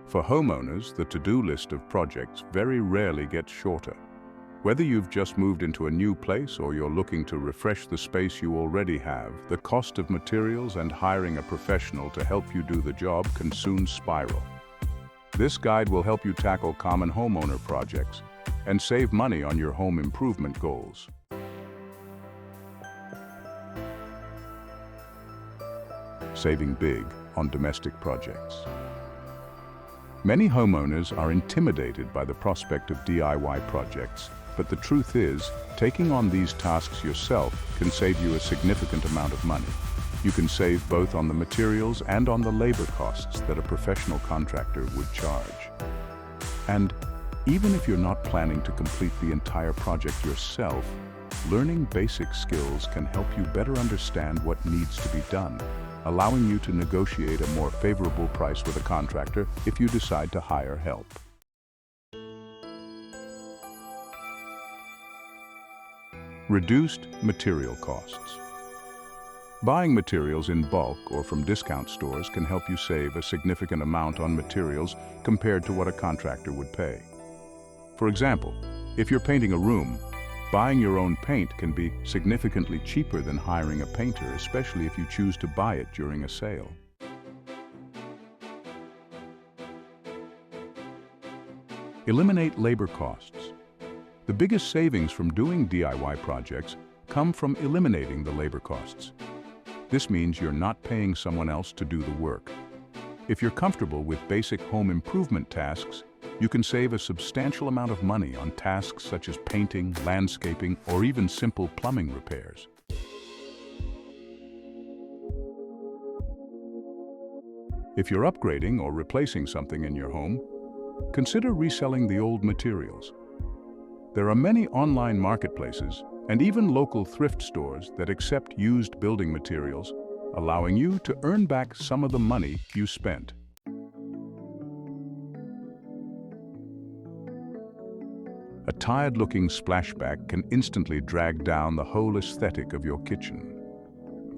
For homeowners, the to-do list of projects very rarely gets shorter. Whether you've just moved into a new place or you're looking to refresh the space you already have, the cost of materials and hiring a professional to help you do the job can soon spiral. This guide will help you tackle common homeowner projects and save money on your home improvement goals. Saving big on domestic projects. Many homeowners are intimidated by the prospect of DIY projects, but the truth is, taking on these tasks yourself can save you a significant amount of money. You can save both on the materials and on the labor costs that a professional contractor would charge. And even if you're not planning to complete the entire project yourself, learning basic skills can help you better understand what needs to be done, allowing you to negotiate a more favorable price with a contractor if you decide to hire help. Reduced material costs. Buying materials in bulk or from discount stores can help you save a significant amount on materials compared to what a contractor would pay. For example, if you're painting a room, buying your own paint can be significantly cheaper than hiring a painter, especially if you choose to buy it during a sale. Eliminate labor costs. The biggest savings from doing DIY projects come from eliminating the labor costs. This means you're not paying someone else to do the work. If you're comfortable with basic home improvement tasks, you can save a substantial amount of money on tasks such as painting, landscaping, or even simple plumbing repairs. If you're upgrading or replacing something in your home, consider reselling the old materials. There are many online marketplaces and even local thrift stores that accept used building materials, allowing you to earn back some of the money you spent. A tired-looking splashback can instantly drag down the whole aesthetic of your kitchen.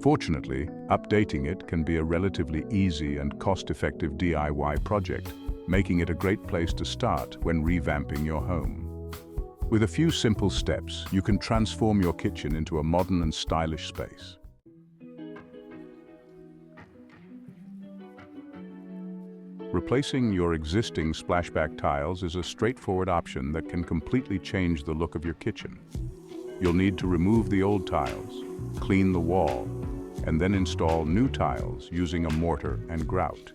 Fortunately, updating it can be a relatively easy and cost-effective DIY project, making it a great place to start when revamping your home. With a few simple steps, you can transform your kitchen into a modern and stylish space. Replacing your existing splashback tiles is a straightforward option that can completely change the look of your kitchen. You'll need to remove the old tiles, clean the wall, and then install new tiles using a mortar and grout.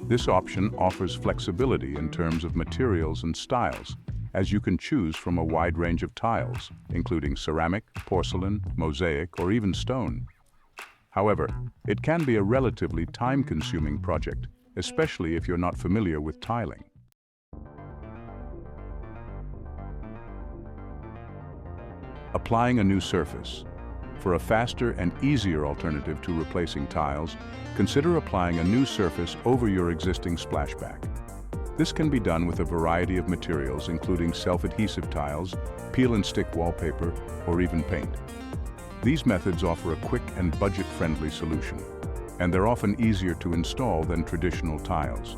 This option offers flexibility in terms of materials and styles, as you can choose from a wide range of tiles, including ceramic, porcelain, mosaic, or even stone. However, it can be a relatively time-consuming project, especially if you're not familiar with tiling. Applying a new surface. For a faster and easier alternative to replacing tiles, consider applying a new surface over your existing splashback. This can be done with a variety of materials, including self-adhesive tiles, peel-and-stick wallpaper, or even paint. These methods offer a quick and budget-friendly solution, and they're often easier to install than traditional tiles.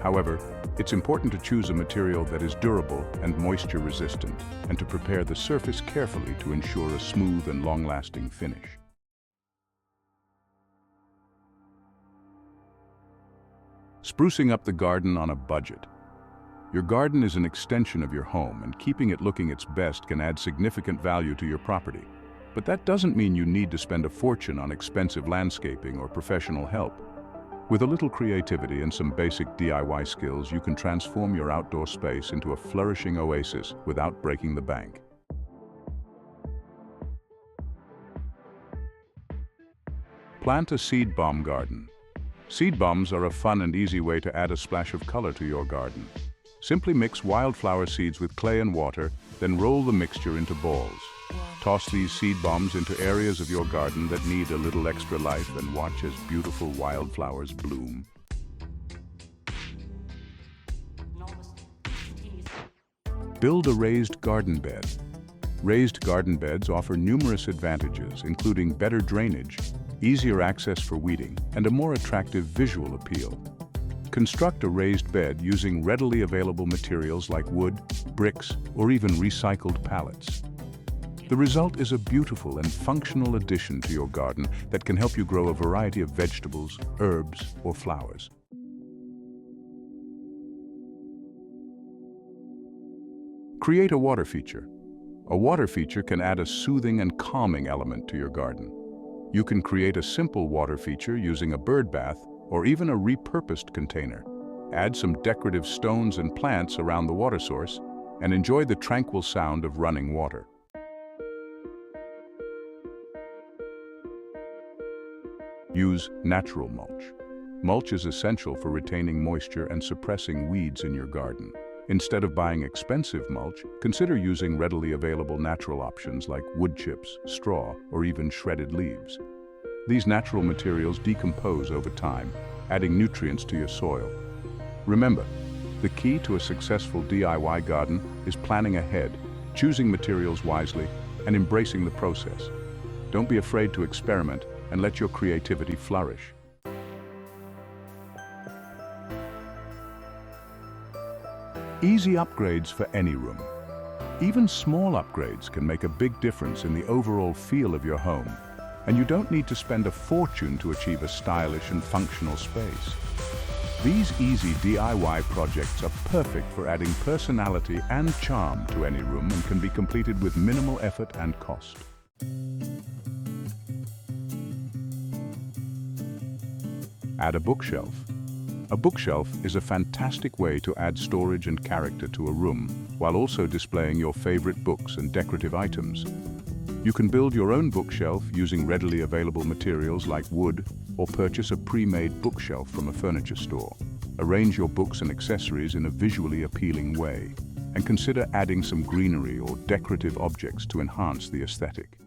However, it's important to choose a material that is durable and moisture-resistant, and to prepare the surface carefully to ensure a smooth and long-lasting finish. Sprucing up the garden on a budget. Your garden is an extension of your home, and keeping it looking its best can add significant value to your property. But that doesn't mean you need to spend a fortune on expensive landscaping or professional help. With a little creativity and some basic DIY skills, you can transform your outdoor space into a flourishing oasis without breaking the bank. Plant a seed bomb garden. Seed bombs are a fun and easy way to add a splash of color to your garden. Simply mix wildflower seeds with clay and water, then roll the mixture into balls. Toss these seed bombs into areas of your garden that need a little extra life, and watch as beautiful wildflowers bloom. Build a raised garden bed. Raised garden beds offer numerous advantages, including better drainage, easier access for weeding, and a more attractive visual appeal. Construct a raised bed using readily available materials like wood, bricks, or even recycled pallets. The result is a beautiful and functional addition to your garden that can help you grow a variety of vegetables, herbs, or flowers. Create a water feature. A water feature can add a soothing and calming element to your garden. You can create a simple water feature using a bird bath or even a repurposed container. Add some decorative stones and plants around the water source and enjoy the tranquil sound of running water. Use natural mulch. Mulch is essential for retaining moisture and suppressing weeds in your garden. Instead of buying expensive mulch, consider using readily available natural options like wood chips, straw, or even shredded leaves. These natural materials decompose over time, adding nutrients to your soil. Remember, the key to a successful DIY garden is planning ahead, choosing materials wisely, and embracing the process. Don't be afraid to experiment and let your creativity flourish. Easy upgrades for any room. Even small upgrades can make a big difference in the overall feel of your home, and you don't need to spend a fortune to achieve a stylish and functional space. These easy DIY projects are perfect for adding personality and charm to any room and can be completed with minimal effort and cost. Add a bookshelf. A bookshelf is a fantastic way to add storage and character to a room, while also displaying your favorite books and decorative items. You can build your own bookshelf using readily available materials like wood, or purchase a pre-made bookshelf from a furniture store. Arrange your books and accessories in a visually appealing way, and consider adding some greenery or decorative objects to enhance the aesthetic.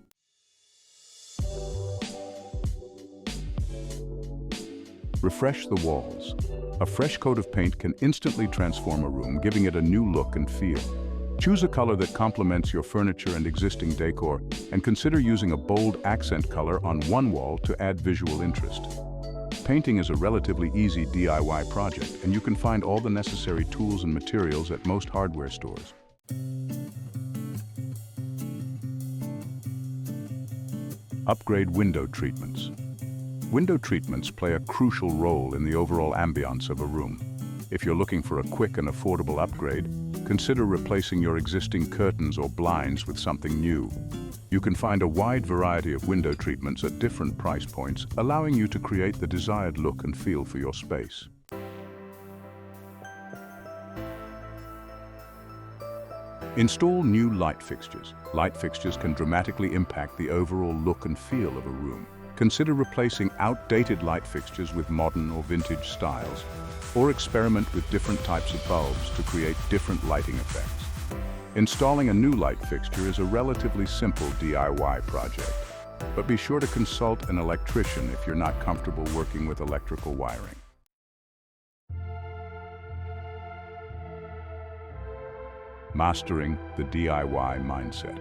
Refresh the walls. A fresh coat of paint can instantly transform a room, giving it a new look and feel. Choose a color that complements your furniture and existing decor, and consider using a bold accent color on one wall to add visual interest. Painting is a relatively easy DIY project, and you can find all the necessary tools and materials at most hardware stores. Upgrade window treatments. Window treatments play a crucial role in the overall ambiance of a room. If you're looking for a quick and affordable upgrade, consider replacing your existing curtains or blinds with something new. You can find a wide variety of window treatments at different price points, allowing you to create the desired look and feel for your space. Install new light fixtures. Light fixtures can dramatically impact the overall look and feel of a room. Consider replacing outdated light fixtures with modern or vintage styles, or experiment with different types of bulbs to create different lighting effects. Installing a new light fixture is a relatively simple DIY project, but be sure to consult an electrician if you're not comfortable working with electrical wiring. Mastering the DIY mindset.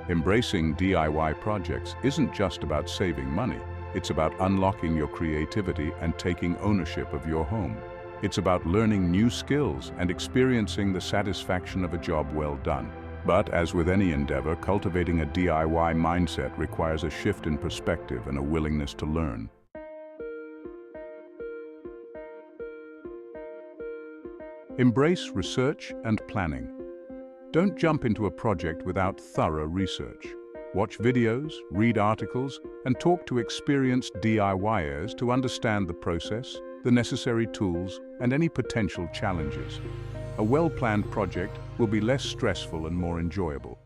Embracing DIY projects isn't just about saving money. It's about unlocking your creativity and taking ownership of your home. It's about learning new skills and experiencing the satisfaction of a job well done. But as with any endeavor, cultivating a DIY mindset requires a shift in perspective and a willingness to learn. Embrace research and planning. Don't jump into a project without thorough research. Watch videos, read articles, and talk to experienced DIYers to understand the process, the necessary tools, and any potential challenges. A well-planned project will be less stressful and more enjoyable.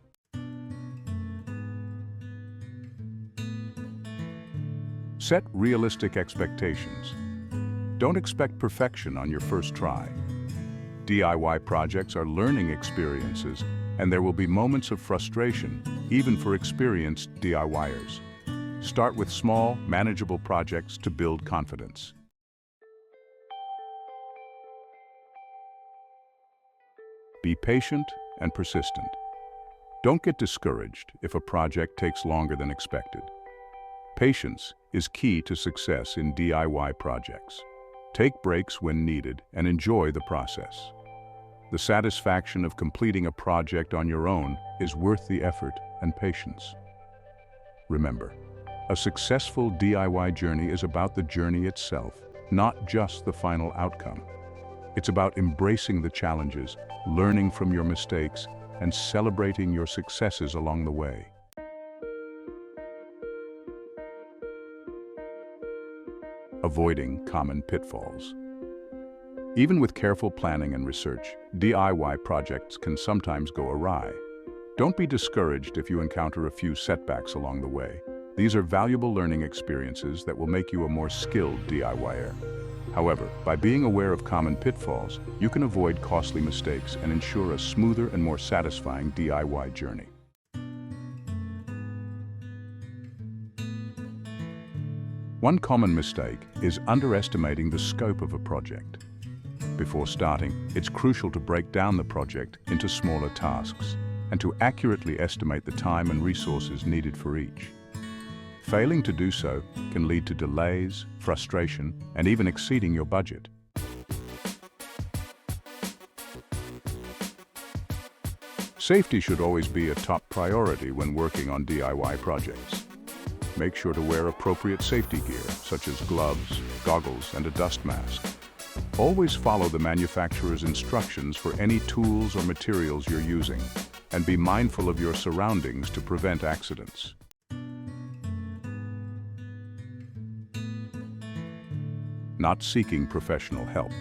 Set realistic expectations. Don't expect perfection on your first try. DIY projects are learning experiences, and there will be moments of frustration, even for experienced DIYers. Start with small, manageable projects to build confidence. Be patient and persistent. Don't get discouraged if a project takes longer than expected. Patience is key to success in DIY projects. Take breaks when needed and enjoy the process. The satisfaction of completing a project on your own is worth the effort and patience. Remember, a successful DIY journey is about the journey itself, not just the final outcome. It's about embracing the challenges, learning from your mistakes, and celebrating your successes along the way. Avoiding common pitfalls. Even with careful planning and research, DIY projects can sometimes go awry. Don't be discouraged if you encounter a few setbacks along the way. These are valuable learning experiences that will make you a more skilled DIYer. However, by being aware of common pitfalls, you can avoid costly mistakes and ensure a smoother and more satisfying DIY journey. One common mistake is underestimating the scope of a project. Before starting, it's crucial to break down the project into smaller tasks and to accurately estimate the time and resources needed for each. Failing to do so can lead to delays, frustration, and even exceeding your budget. Safety should always be a top priority when working on DIY projects. Make sure to wear appropriate safety gear, such as gloves, goggles, and a dust mask. Always follow the manufacturer's instructions for any tools or materials you're using, and be mindful of your surroundings to prevent accidents. Not seeking professional help.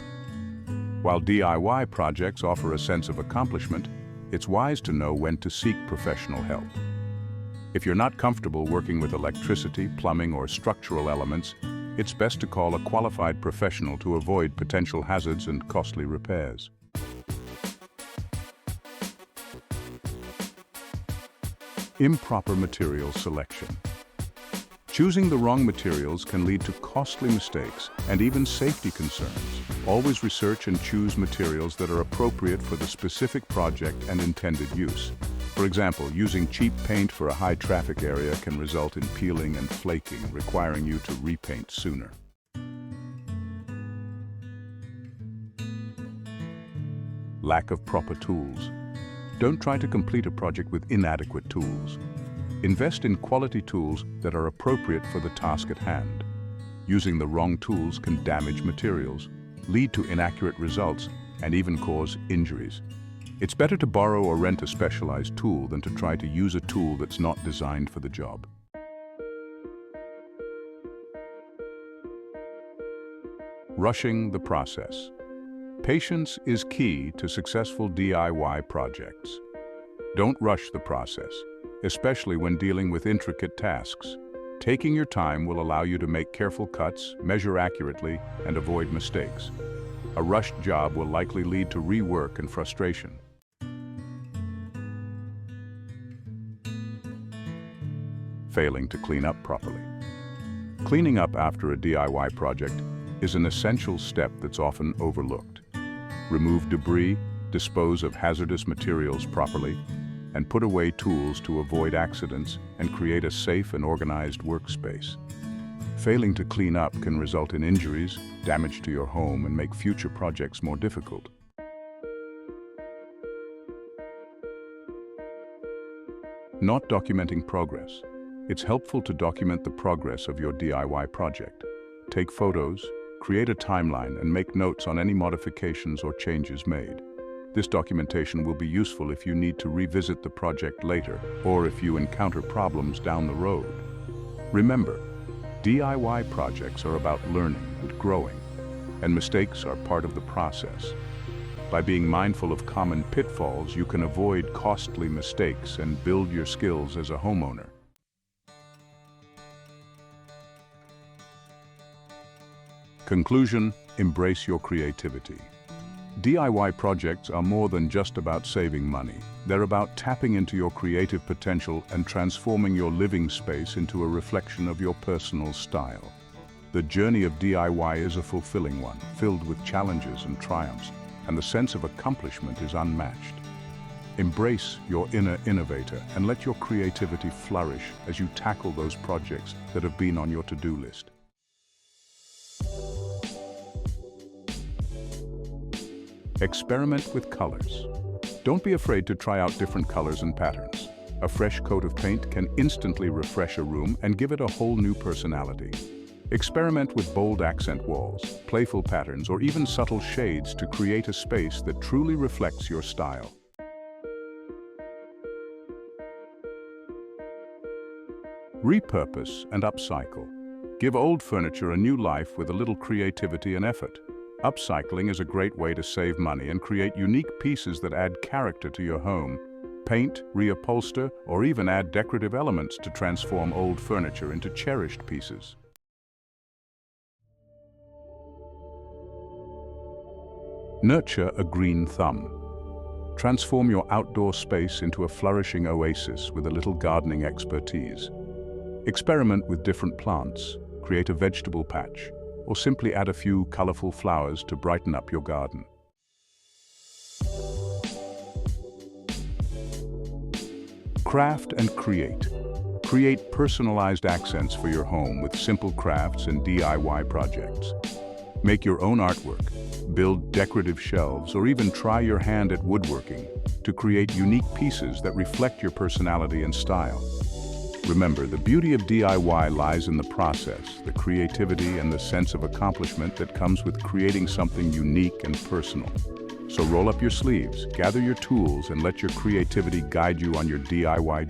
While DIY projects offer a sense of accomplishment, it's wise to know when to seek professional help. If you're not comfortable working with electricity, plumbing, or structural elements, it's best to call a qualified professional to avoid potential hazards and costly repairs. Improper material selection. Choosing the wrong materials can lead to costly mistakes and even safety concerns. Always research and choose materials that are appropriate for the specific project and intended use. For example, using cheap paint for a high-traffic area can result in peeling and flaking, requiring you to repaint sooner. Lack of proper tools. Don't try to complete a project with inadequate tools. Invest in quality tools that are appropriate for the task at hand. Using the wrong tools can damage materials, lead to inaccurate results, and even cause injuries. It's better to borrow or rent a specialized tool than to try to use a tool that's not designed for the job. Rushing the process. Patience is key to successful DIY projects. Don't rush the process, especially when dealing with intricate tasks. Taking your time will allow you to make careful cuts, measure accurately, and avoid mistakes. A rushed job will likely lead to rework and frustration. Failing to clean up properly. Cleaning up after a DIY project is an essential step that's often overlooked. Remove debris, dispose of hazardous materials properly, and put away tools to avoid accidents and create a safe and organized workspace. Failing to clean up can result in injuries, damage to your home, and make future projects more difficult. Not documenting progress. It's helpful to document the progress of your DIY project. Take photos, create a timeline, and make notes on any modifications or changes made. This documentation will be useful if you need to revisit the project later or if you encounter problems down the road. Remember, DIY projects are about learning and growing, and mistakes are part of the process. By being mindful of common pitfalls, you can avoid costly mistakes and build your skills as a homeowner. Conclusion: embrace your creativity. DIY projects are more than just about saving money. They're about tapping into your creative potential and transforming your living space into a reflection of your personal style. The journey of DIY is a fulfilling one, filled with challenges and triumphs, and the sense of accomplishment is unmatched. Embrace your inner innovator and let your creativity flourish as you tackle those projects that have been on your to-do list. Experiment with colors. Don't be afraid to try out different colors and patterns. A fresh coat of paint can instantly refresh a room and give it a whole new personality. Experiment with bold accent walls, playful patterns, or even subtle shades to create a space that truly reflects your style. Repurpose and upcycle. Give old furniture a new life with a little creativity and effort. Upcycling is a great way to save money and create unique pieces that add character to your home. Paint, reupholster, or even add decorative elements to transform old furniture into cherished pieces. Nurture a green thumb. Transform your outdoor space into a flourishing oasis with a little gardening expertise. Experiment with different plants, create a vegetable patch, or simply add a few colorful flowers to brighten up your garden. Craft and create. Create personalized accents for your home with simple crafts and DIY projects. Make your own artwork, build decorative shelves, or even try your hand at woodworking to create unique pieces that reflect your personality and style. Remember, the beauty of DIY lies in the process, the creativity, and the sense of accomplishment that comes with creating something unique and personal. So roll up your sleeves, gather your tools, and let your creativity guide you on your DIY